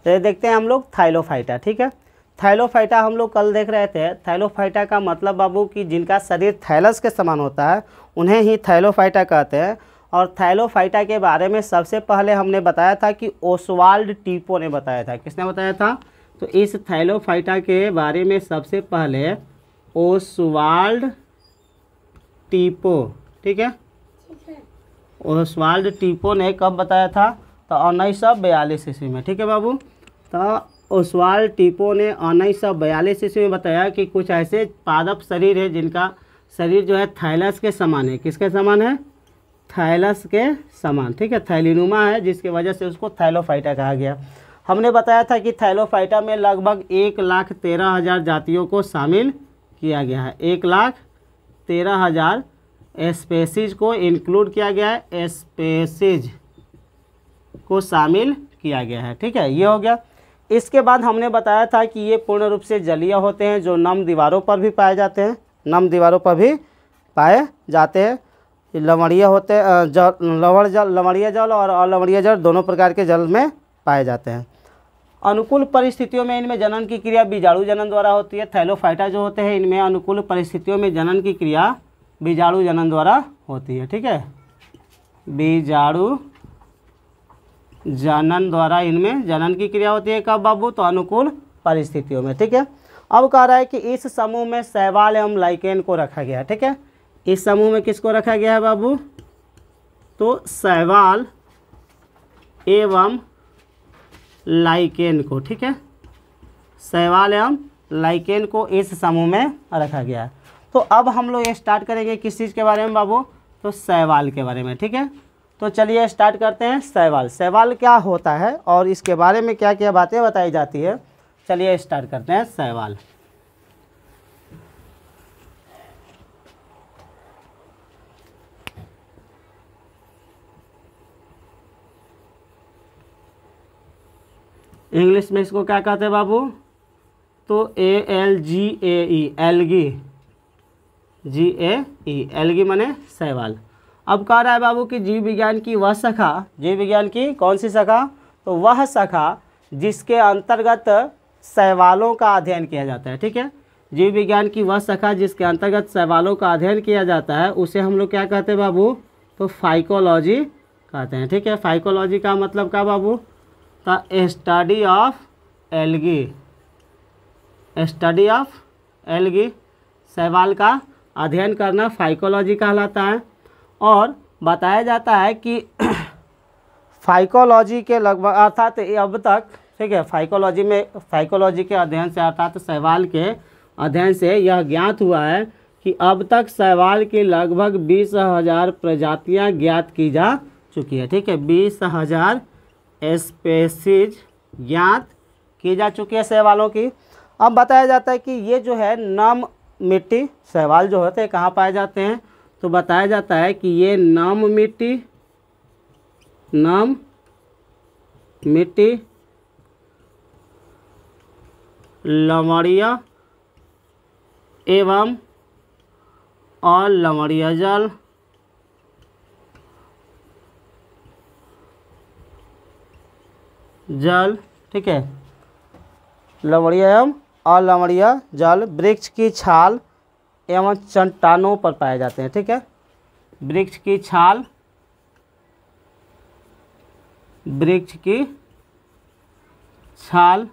तो देखते हैं हम लोग थाइलोफाइटा। ठीक है, थाइलोफाइटा हम लोग कल देख रहे थे। थाइलोफाइटा का मतलब बाबू कि जिनका शरीर थैलस के समान होता है उन्हें ही थाइलोफाइटा कहते हैं। और थाइलोफाइटा के बारे में सबसे पहले हमने बताया था कि ओसवाल्ड टिपो ने बताया था। किसने बताया था? तो इस थाइलोफाइटा के बारे में सबसे पहले ओसवाल्ड टिपो, ठीक है, ओसवाल्ड टिपो ने कब बताया था? तो 1942 ईस्वी में। ठीक है बाबू, तो ओसवाल्ड टिपो ने 1942 ईस्वी में बताया कि कुछ ऐसे पादप शरीर है जिनका शरीर जो है थाइलस के समान है। किसके समान है? थाइलस के समान। ठीक है, थैलीनुमा है, जिसकी वजह से उसको थाइलोफाइटा कहा गया। हमने बताया था कि थाइलोफाइटा में लगभग 1,13,000 जातियों को शामिल किया गया है। 1,13,000 स्पेसीज को इंक्लूड किया गया है, स्पेसीज को शामिल किया गया है। ठीक है, ये हो गया। इसके बाद हमने बताया था कि ये पूर्ण रूप से जलीय होते हैं, जो नम दीवारों पर भी पाए जाते हैं, नम दीवारों पर भी पाए जाते हैं। लवणीय होते हैं, लवणीय जल और अलवणीय जल दोनों प्रकार के जल में पाए जाते हैं। अनुकूल परिस्थितियों में इनमें जनन की क्रिया बीजाणु जनन द्वारा होती है। थैलोफाइटा जो होते हैं इनमें अनुकूल परिस्थितियों में जनन की क्रिया बीजाणु जनन द्वारा होती है। ठीक है, बीजाणु जनन द्वारा इनमें जनन की क्रिया होती है। कब बाबू? तो अनुकूल परिस्थितियों में। ठीक है, अब कह रहा है कि इस समूह में शैवाल एवं लाइकेन को रखा गया है। ठीक है, इस समूह में किसको रखा गया है बाबू? तो शैवाल एवं लाइकेन को। ठीक है, शैवाल एवं लाइकेन को इस समूह में रखा गया है। तो अब हम लोग ये स्टार्ट करेंगे किस चीज़ के बारे में बाबू? तो शैवाल के बारे में। ठीक है, तो चलिए स्टार्ट करते हैं। शैवाल, शैवाल क्या होता है और इसके बारे में क्या क्या बातें बताई जाती है, चलिए स्टार्ट करते हैं। शैवाल, इंग्लिश में इसको क्या कहते हैं बाबू? तो ALGAE, एल्गी, GAE, एल्गी माने शैवाल। अब कह रहा है बाबू कि जीव विज्ञान की वह शाखा, जीव विज्ञान की कौन सी शाखा? तो वह शाखा जिसके अंतर्गत शैवालों का अध्ययन किया जाता है। ठीक है, जीव विज्ञान की वह शाखा जिसके अंतर्गत शैवालों का अध्ययन किया जाता है उसे हम लोग क्या कहते हैं बाबू? तो फाइकोलॉजी कहते हैं। ठीक है, फाइकोलॉजी का मतलब क्या बाबू? तो study of algae, study of algae, शैवाल का अध्ययन करना फाइकोलॉजी कहलाता है। और बताया जाता है कि फाइकोलॉजी के लगभग अर्थात अब तक, ठीक है, फाइकोलॉजी में, फाइकोलॉजी के अध्ययन से अर्थात शैवाल के अध्ययन से यह ज्ञात हुआ है कि अब तक शैवाल की लगभग 20,000 प्रजातियां ज्ञात की जा चुकी है। ठीक है, 20,000 स्पेसीज ज्ञात की जा चुकी है शैवालों की। अब बताया जाता है कि ये जो है नम मिट्टी शैवाल जो होते हैं कहाँ पाए जाते हैं? तो बताया जाता है कि ये नम मिट्टी, लवणीय एवं अलवणीय जल, ठीक है, लवणीय एवं अलवणीय जल, वृक्ष की छाल एवं चट्टानों पर पाए जाते हैं। ठीक है, वृक्ष की छाल, वृक्ष की छाल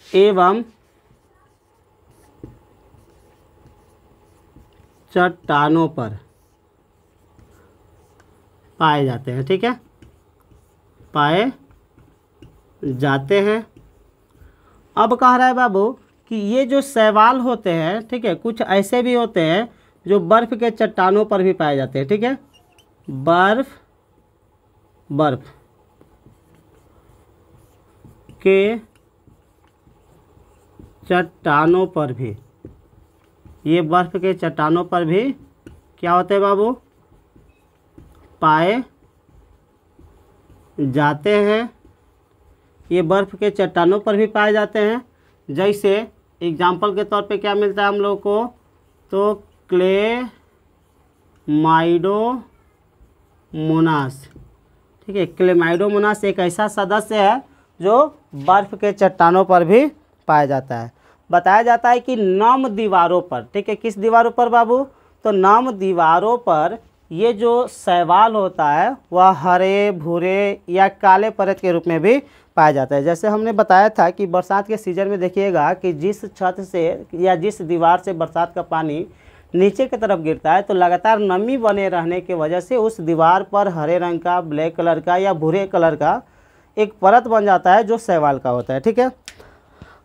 एवं चट्टानों पर पाए जाते हैं। ठीक है, पाए जाते हैं। अब कह रहा है बाबू कि ये जो शैवाल होते हैं, ठीक है, कुछ ऐसे भी होते हैं जो बर्फ़ के चट्टानों पर भी पाए जाते हैं। ठीक है, बर्फ़ के चट्टानों पर भी, ये बर्फ़ के चट्टानों पर भी क्या होते हैं बाबू? पाए जाते हैं। ये बर्फ़ के चट्टानों पर भी पाए जाते हैं। जैसे एग्जाम्पल के तौर पे क्या मिलता है हम लोग को? तो क्लेमाइडोमोनास। ठीक है, क्लेमाइडोमोनास एक ऐसा सदस्य है जो बर्फ़ के चट्टानों पर भी पाया जाता है। बताया जाता है कि नम दीवारों पर, ठीक है, किस दीवारों पर बाबू, तो नम दीवारों पर ये जो शैवाल होता है वह हरे भूरे या काले परत के रूप में भी पाया जाता है। जैसे हमने बताया था कि बरसात के सीज़न में देखिएगा कि जिस छत से या जिस दीवार से बरसात का पानी नीचे की तरफ गिरता है तो लगातार नमी बने रहने की वजह से उस दीवार पर हरे रंग का, ब्लैक कलर का या भूरे कलर का एक परत बन जाता है जो शैवाल का होता है। ठीक है,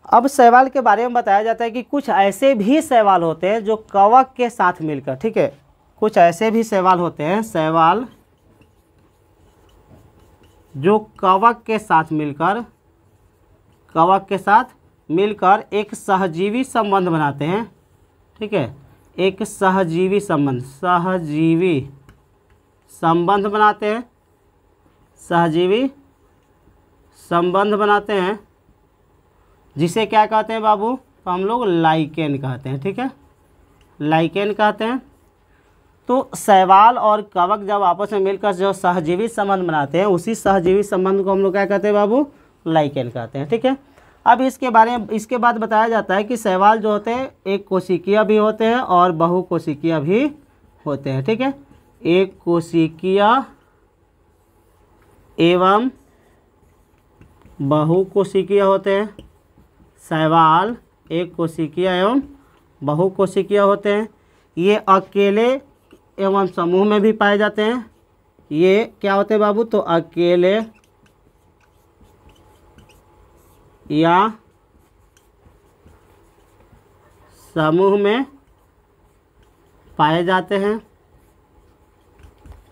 अब शैवाल के बारे में बताया जाता है कि कुछ ऐसे भी शैवाल होते हैं जो कवक के साथ मिलकर, ठीक है, कुछ ऐसे भी शैवाल होते हैं, शैवाल जो कवक के साथ मिलकर एक सहजीवी संबंध बनाते हैं। ठीक है, एक सहजीवी संबंध बनाते हैं, जिसे क्या कहते हैं बाबू, तो हम लोग लाइकेन कहते हैं। ठीक है, लाइकेन कहते हैं। तो शैवाल और कवक जब आपस में मिलकर जो सहजीवी संबंध बनाते हैं, उसी सहजीवी संबंध को हम लोग क्या कहते हैं बाबू, लाइकेन कहते हैं। ठीक है, अब इसके बाद बताया जाता है कि शैवाल जो होते हैं एक कोशिकीय भी होते हैं और बहुकोशिकीय भी होते हैं। ठीक है, एक कोशिकीय एवं बहुकोशिकीय होते हैं। शैवाल एक कोशिकीय एवं बहुकोशिकीय होते हैं। ये अकेले एवं समूह में भी पाए जाते हैं। ये क्या होते हैं बाबू, तो अकेले या समूह में पाए जाते हैं।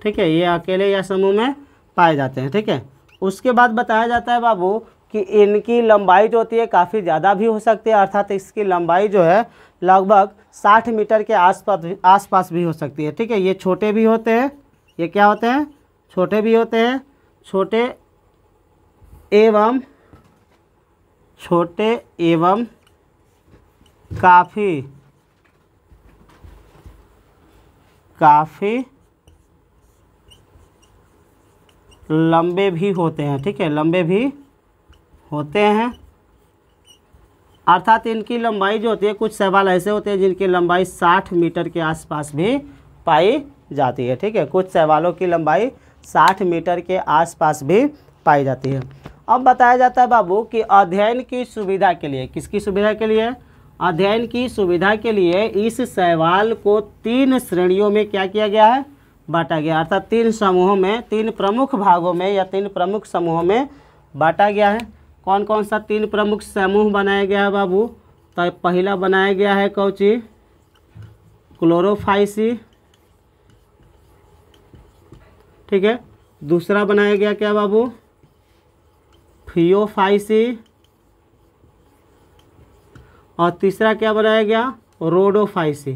ठीक है, ये अकेले या समूह में पाए जाते हैं। ठीक है, उसके बाद बताया जाता है बाबू कि इनकी लंबाई जो होती है काफ़ी ज़्यादा भी हो सकती है, अर्थात इसकी लंबाई जो है लगभग 60 मीटर के आसपास भी हो सकती है। ठीक है, ये छोटे भी होते हैं, ये क्या होते हैं, छोटे भी होते हैं, छोटे एवं काफ़ी लंबे भी होते हैं। ठीक है, लंबे भी होते हैं, अर्थात इनकी लंबाई जो होती है, कुछ शैवाल ऐसे होते हैं जिनकी लंबाई 60 मीटर के आसपास भी पाई जाती है। ठीक है, कुछ शैवालों की लंबाई 60 मीटर के आसपास भी पाई जाती है। अब बताया जाता है बाबू कि अध्ययन की सुविधा के लिए, किसकी सुविधा के लिए, अध्ययन की सुविधा के लिए इस शैवाल को 3 श्रेणियों में क्या किया गया है, बांटा गया, अर्थात 3 समूहों में, 3 प्रमुख भागों में या 3 प्रमुख समूहों में बांटा गया है। कौन कौन सा 3 प्रमुख समूह बनाया गया है बाबू, तो पहला बनाया गया है कौची, क्लोरोफाइसी। ठीक है, दूसरा बनाया गया क्या बाबू, फियोफाइसी, और तीसरा क्या बनाया गया, रोडोफाइसी।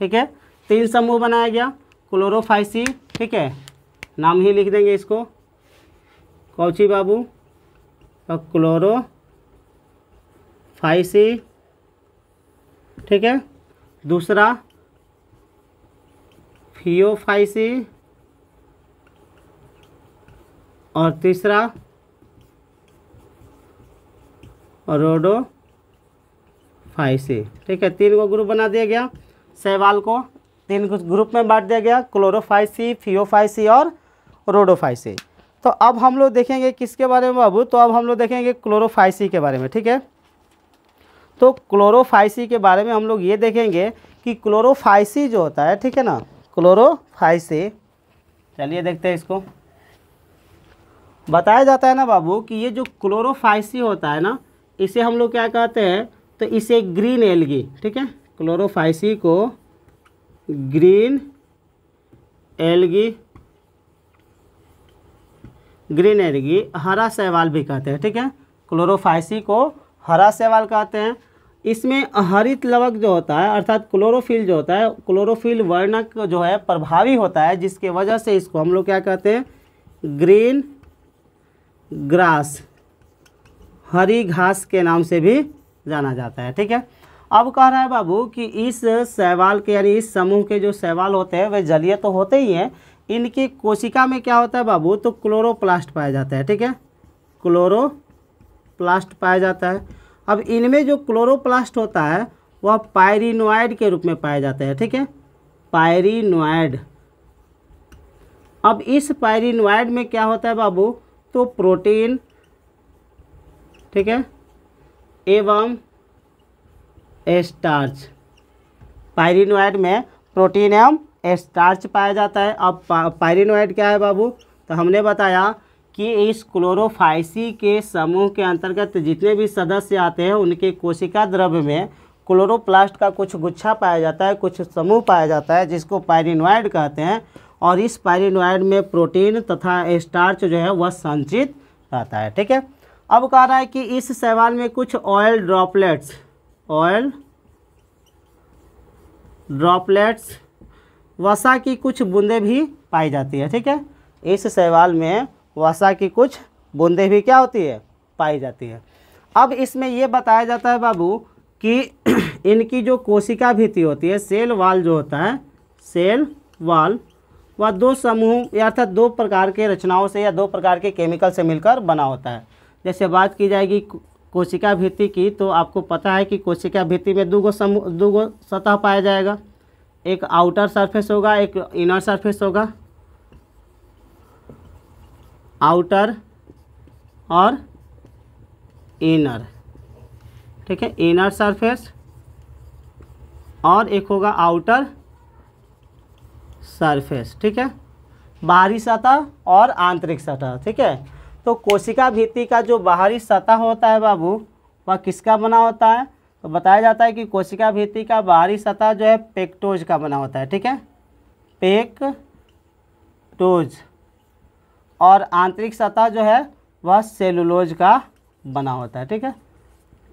ठीक है, 3 समूह बनाया गया, क्लोरोफाइसी। ठीक है, नाम ही लिख देंगे इसको, कौची बाबू, तो क्लोरोफाइसी। ठीक है, दूसरा फियोफाइसी, और तीसरा रोडोफाइसी। ठीक है, 3 को ग्रुप बना दिया गया, शैवाल को 3 ग्रुप में बांट दिया गया, क्लोरोफाइसी, फियोफाइसी और रोडोफाइसी। तो अब हम लोग देखेंगे किसके बारे में बाबू, तो अब हम लोग देखेंगे क्लोरोफाइसी के बारे में। ठीक है, तो क्लोरोफाइसी के बारे में हम लोग ये देखेंगे कि क्लोरोफाइसी जो होता है, ठीक है ना, क्लोरोफाइसी, चलिए देखते हैं इसको। बताया जाता है ना बाबू कि ये जो क्लोरोफाइसी होता है ना, इसे हम लोग क्या कहते हैं, तो इसे ग्रीन एल्गी, ठीक है, क्लोरोफाइसी को ग्रीन एल्गी हरा शैवाल भी कहते हैं। ठीक है, क्लोरोफाइसी को हरा शैवाल कहते हैं। इसमें हरित लवक जो होता है, अर्थात क्लोरोफिल जो होता है, क्लोरोफिल वर्णक जो है प्रभावी होता है, जिसके वजह से इसको हम लोग क्या कहते हैं, ग्रीन ग्रास, हरी घास के नाम से भी जाना जाता है। ठीक है, अब कह रहा है बाबू कि इस शैवाल के यानी इस समूह के जो शैवाल होते हैं वे जलीय तो होते ही हैं, इनकी कोशिका में क्या होता है बाबू, तो क्लोरोप्लास्ट पाया जाता है, ठीक है, क्लोरोप्लास्ट पाया जाता है। अब इनमें जो क्लोरोप्लास्ट होता है वह पायरिनोइड के रूप में पाया जाता है, ठीक है, पायरिनोइड। अब इस पायरिनोइड में क्या होता है बाबू, तो प्रोटीन, ठीक है, एवं स्टार्च। पायरिनोइड में प्रोटीन एवं स्टार्च पाया जाता है। अब पायरिनोइड क्या है बाबू, तो हमने बताया कि इस क्लोरोफाइसी के समूह के अंतर्गत जितने भी सदस्य आते हैं उनके कोशिका द्रव्य में क्लोरोप्लास्ट का कुछ गुच्छा पाया जाता है, कुछ समूह पाया जाता है जिसको पायरिनोइड कहते हैं। और इस पायरिनोइड में प्रोटीन तथा स्टार्च जो है वह संचित रहता है, ठीक है। अब कह रहा है कि इस शैवाल में कुछ ऑयल ड्रॉपलेट्स वसा की कुछ बूंदें भी पाई जाती है, ठीक है। इस शैवाल में वसा की कुछ बूंदें भी क्या होती है, पाई जाती है। अब इसमें ये बताया जाता है बाबू कि इनकी जो कोशिका भित्ति होती है, सेल वाल जो होता है, सेल वाल, वह दो समूह अर्थात दो प्रकार के रचनाओं से या दो प्रकार के केमिकल से मिलकर बना होता है। जैसे बात की जाएगी कोशिका भित्ति की, तो आपको पता है कि कोशिका भित्ति में दो सतह पाया जाएगा, एक आउटर सरफेस होगा, एक इनर सरफेस होगा, आउटर और इनर, ठीक है, इनर सरफेस और एक होगा आउटर सरफेस, ठीक है, बाहरी सतह और आंतरिक सतह, ठीक है। तो कोशिका भित्ति का जो बाहरी सतह होता है बाबू वह किसका बना होता है, तो बताया जाता है कि कोशिका भित्ति का बाहरी सतह जो है पेक्टोज का बना होता है, ठीक है, पेक्टोज। और आंतरिक सतह जो है वह सेलुलोज का बना होता है, ठीक है।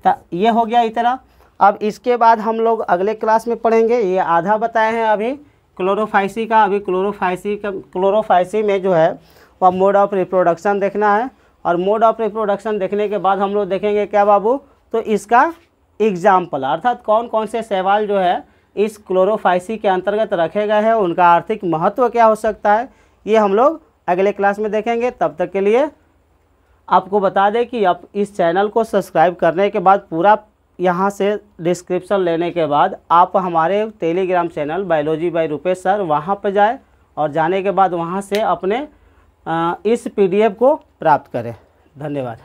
तो ये हो गया इतना। अब इसके बाद हम लोग अगले क्लास में पढ़ेंगे, ये आधा बताए हैं अभी क्लोरोफाइसी का। अभी क्लोरोफाइसी में जो है वह मोड ऑफ रिप्रोडक्शन देखना है, और मोड ऑफ रिप्रोडक्शन देखने के बाद हम लोग देखेंगे क्या बाबू, तो इसका एग्जाम्पल अर्थात कौन कौन से शैवाल जो है इस क्लोरोफाइसी के अंतर्गत रखे गए हैं, उनका आर्थिक महत्व क्या हो सकता है, ये हम लोग अगले क्लास में देखेंगे। तब तक के लिए आपको बता दें कि आप इस चैनल को सब्सक्राइब करने के बाद पूरा यहाँ से डिस्क्रिप्शन लेने के बाद आप हमारे Telegram channel biology by Rupesh sir वहाँ पर जाए, और जाने के बाद वहाँ से अपने इस PDF को प्राप्त करें। धन्यवाद।